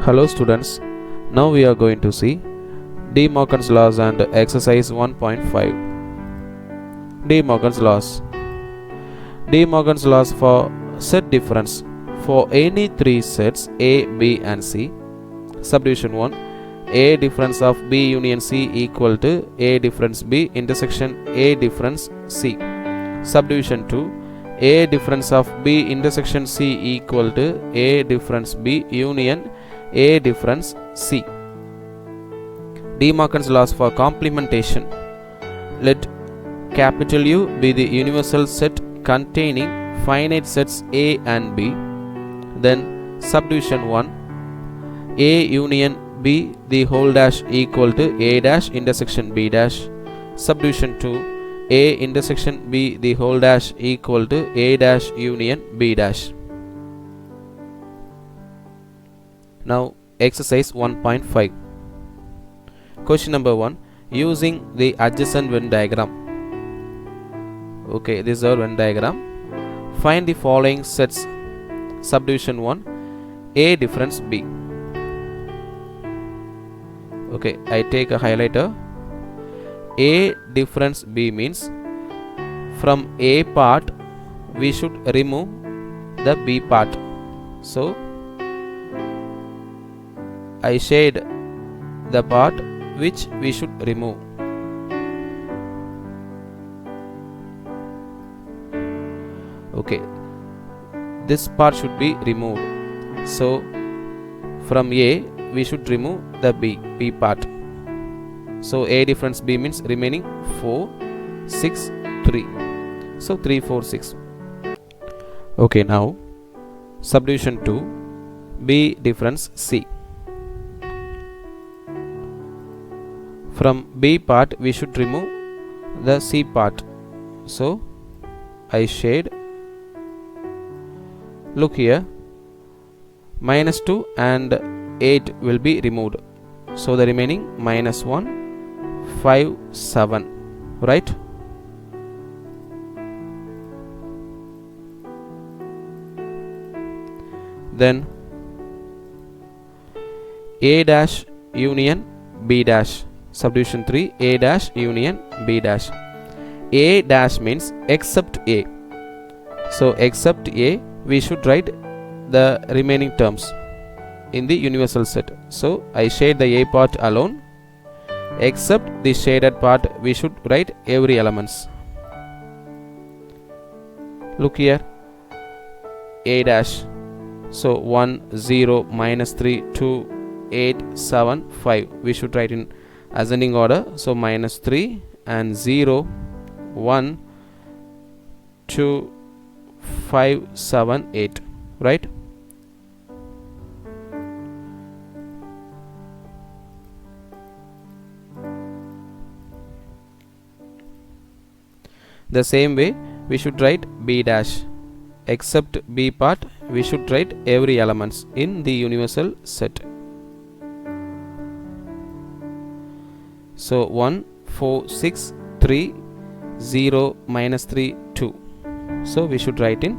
Hello students, now we are going to see De Morgan's laws and exercise 1.5. De Morgan's laws. De Morgan's laws for set difference for any three sets A, B and C. Subdivision 1. A difference of B union C equal to A difference B intersection A difference C. Subdivision 2. A difference of B intersection C equal to A difference B union A difference C. De Morgan's laws for complementation. Let capital U be the universal set containing finite sets A and B. Then subdivision 1. A union B the whole dash equal to A dash intersection B dash. Subdivision 2. A intersection B the whole dash equal to A dash union B dash. Now exercise 1.5. Question number 1. Using the adjacent Venn diagram. Okay, this is our Venn diagram. Find the following sets. Subdivision 1. A difference B. Okay, I take a highlighter. A difference B means from A part we should remove the B part. So I shade the part which we should remove. Okay, this part should be removed. So from A we should remove the B part. So A difference B means remaining 4, 6, 3. So 3, 4, 6. Okay, now subdivision 2. B difference C. From B part we should remove the C part. So I shade. Look here, minus 2 and 8 will be removed. So the remaining minus 1, 5, 7. Right? Then A dash union B dash. Subdivision 3. A dash union B dash. A dash means except A. So except A we should write the remaining terms in the universal set. So I shade the A part alone. Except the shaded part we should write every elements. Look here, A dash. So 1, 0, minus 3, 2, 8, 7, 5. We should write in ascending order. So minus 3 and 0, 1, 2, 5, 7, 8. Right? The same way we should write B dash. Except B part we should write every elements in the universal set. So 1, 4, 6, 3, 0, minus 3, 2. So we should write in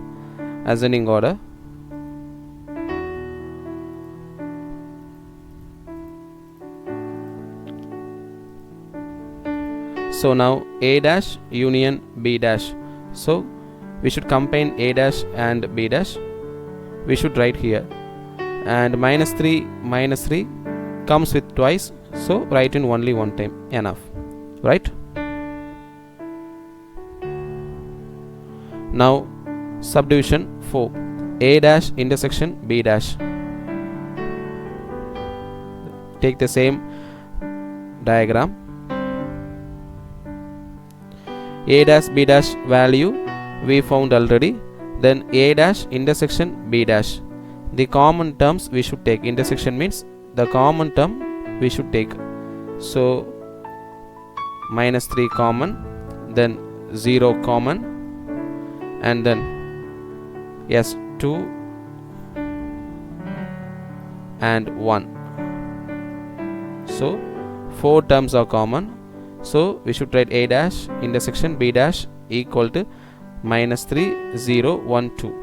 ascending order. So now A dash union B dash. So we should combine A dash and B dash. We should write here. And minus 3 comes with twice. So write in only one time, enough. Right? Now subdivision 4. A dash intersection B dash. Take the same diagram. A dash B dash value we found already. Then A dash intersection B dash. The common terms we should take. Intersection means the common term we should take. So minus 3 common, then 0 common, and then yes 2 and 1. So 4 terms are common. So we should write A dash intersection B dash equal to minus 3, 0, 1, 2.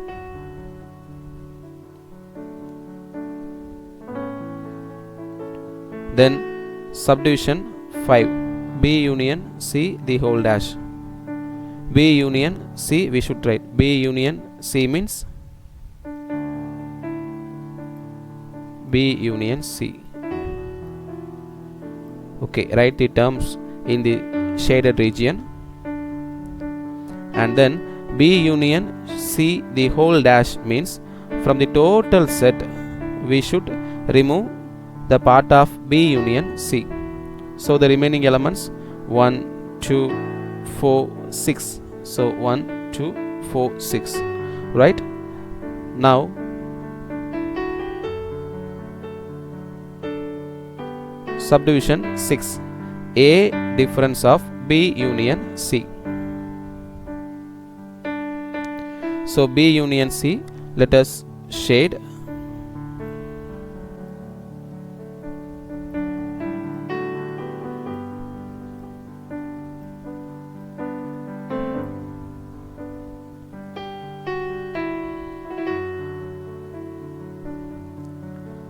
Then subdivision 5, B union C the whole dash. B union C, we should write B union C means B union C. Okay, write the terms in the shaded region, and then B union C the whole dash means from the total set we should remove the part of B union C. So the remaining elements 1, 2, 4, 6. So 1, 2, 4, 6. Right? Now subdivision 6, A difference of B union C. So B union C, let us shade.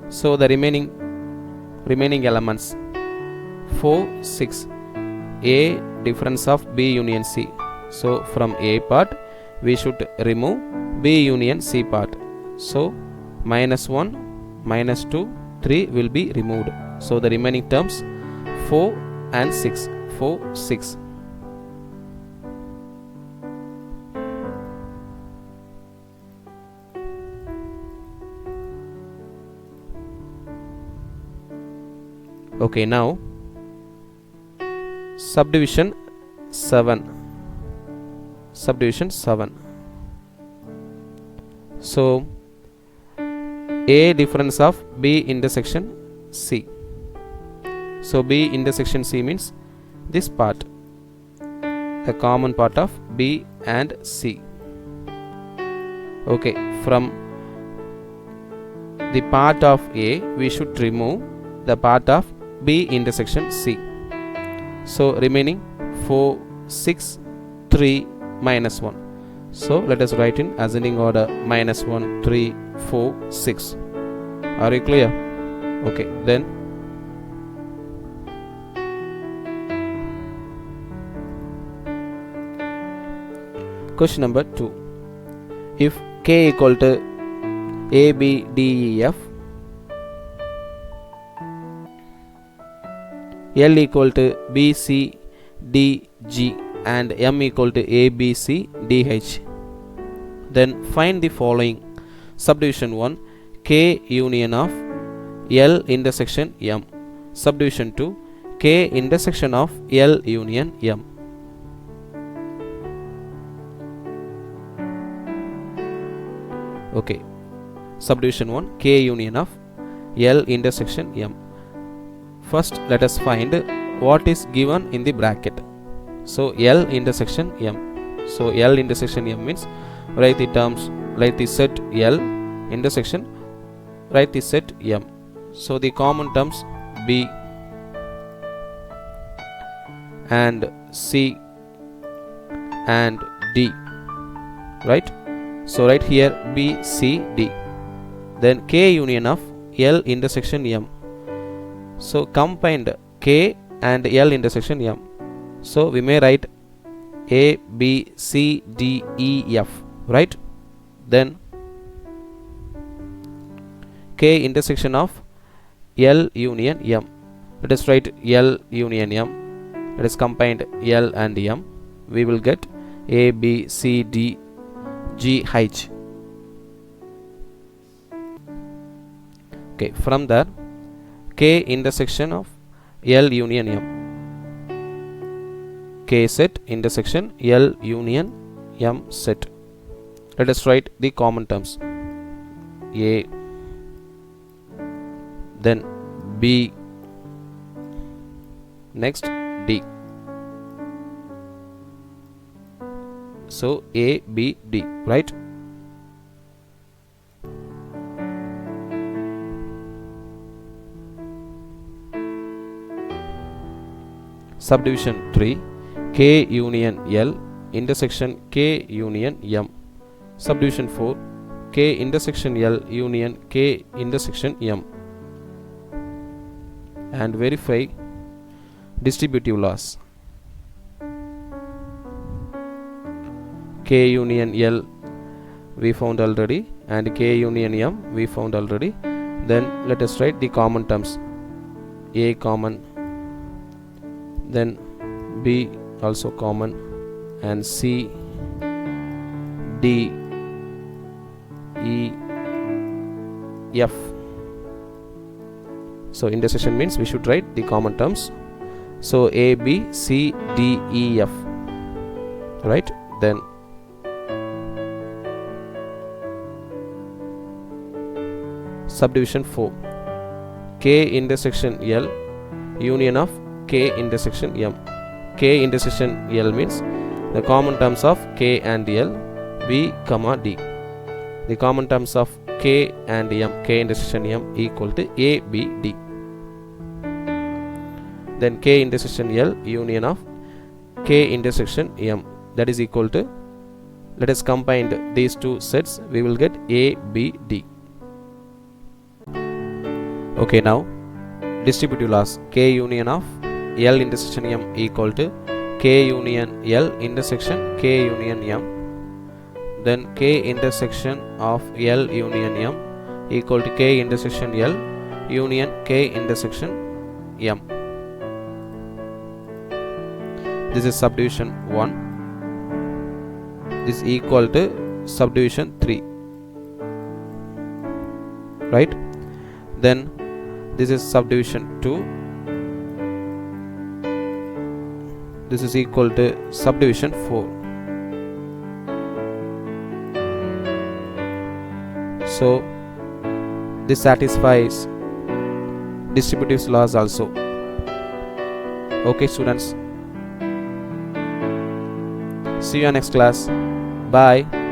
So the remaining elements 4, 6, A difference of B union C. So from A part we should remove B union C part. So minus 1, minus 2, 3 will be removed. So the remaining terms 4 and 6. 4, 6. Okay, now subdivision 7. Subdivision 7. So A difference of B intersection C. So B intersection C means this part, the common part of B and C. Okay, from the part of A we should remove the part of B intersection C. So remaining 4, 6, 3, minus 1. So let us write in ascending order minus 1, 3, 4, 6. Are you clear? Okay, then question number 2. If K equal to A, B, D, E, F, L equal to B, C, D, G, and M equal to A, B, C, D, H, then find the following. Subdivision 1, K union of L intersection M. Subdivision 2, K intersection of L union M. Okay, subdivision 1, K union of L intersection M. First let us find what is given in the bracket. So L intersection M. So L intersection M means write the terms, write the set L intersection, write the set M. So the common terms B and C and D, right? So right here B, C, D. Then K union of L intersection M. So combined K and L intersection M. So we may write A, B, C, D, E, F, right? Then K intersection of L union M. Let us write L union M. Let us combine L and M. We will get A, B, C, D, G, H. Okay, from there K intersection of L union M. K set intersection L union M set. Let us write the common terms. A, then B, next D. So A, B, D, right? Subdivision 3, K union L intersection K union M. Subdivision 4, K intersection L union K intersection M. and verify distributive laws. K union L we found already, and K union M we found already. Then let us write the common terms. A common, then B also common, and C, D, E, F. So intersection means we should write the common terms. So A, B, C, D, E, F, right? Then subdivision 4, K intersection L union of K intersection M. K intersection L means the common terms of K and L, B, D. The common terms of K and M, K intersection M, equal to A, B, D. Then K intersection L union of K intersection M, that is equal to, let us combine these two sets, we will get A, B, D. Okay, now distributive laws. K union of L intersection M equal to K union L intersection K union M. Then K intersection of L union M equal to K intersection L union K intersection M. This is subdivision 1. This is equal to subdivision 3, right? Then this is subdivision 2. This is equal to subdivision 4. So this satisfies distributive laws also. Okay students, see you in next class. Bye.